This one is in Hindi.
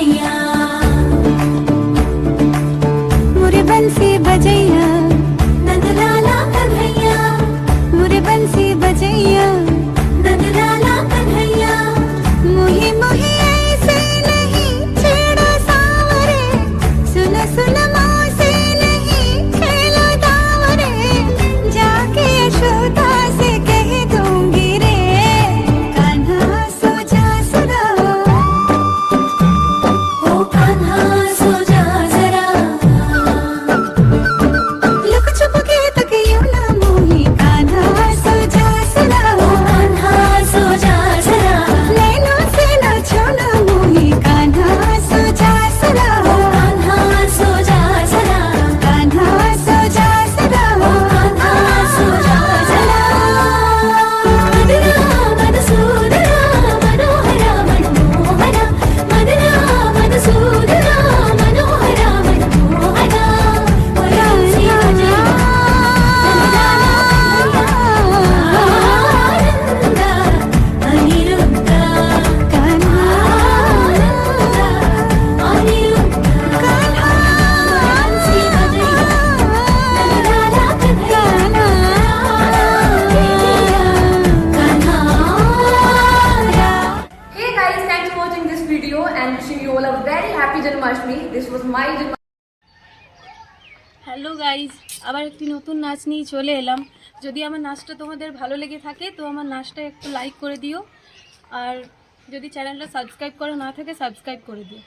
कन्हैया मुरे बंसी बजैया नंदलाला कन्हैया मुरे बंसी बजैया नंदलाला कन्हैया मोही मोही ऐसे नहीं छेड़ो सावरे सुन सुन मौसे नहीं खेलो दावरे जाके यशोदा से कह दूंगी रे कान्हा सो जा सदा ओ कान्हा सो जा जरा लुक छुप के तक यूं ना मोही कान्हा सो जा सदा ओ कान्हा सो जा जरा नैनों से ना छोड़ना मोही कान्हा सो जा सदा ओ कान्हा सो जा जरा कान्हा सो जा सदा ओ कान्हा सो जा जरा मदना मधुसूदना मनोहरा मनमोहना मदना मधुसूदना मनोहरा मनमोहना वरसी भजया नंदलाला अनिरुद्ध कान्हा अनिरुद्ध कान्हा वरसी भजया Nandlala Kanha Hey guys, thanks for watching this video and wishing you all a very happy Janmashtami. This was my Janmashtami. Hello guys, আবার একটি নতুন নাচ নিয়ে চলে এলাম। যদি আমার নাচটা তোমাদের ভালো লেগে থাকে তো আমার নাচটা একটু লাইক করে দিও, আর যদি চ্যানেলটা সাবস্ক্রাইব করা না থাকে সাবস্ক্রাইব করে দিও।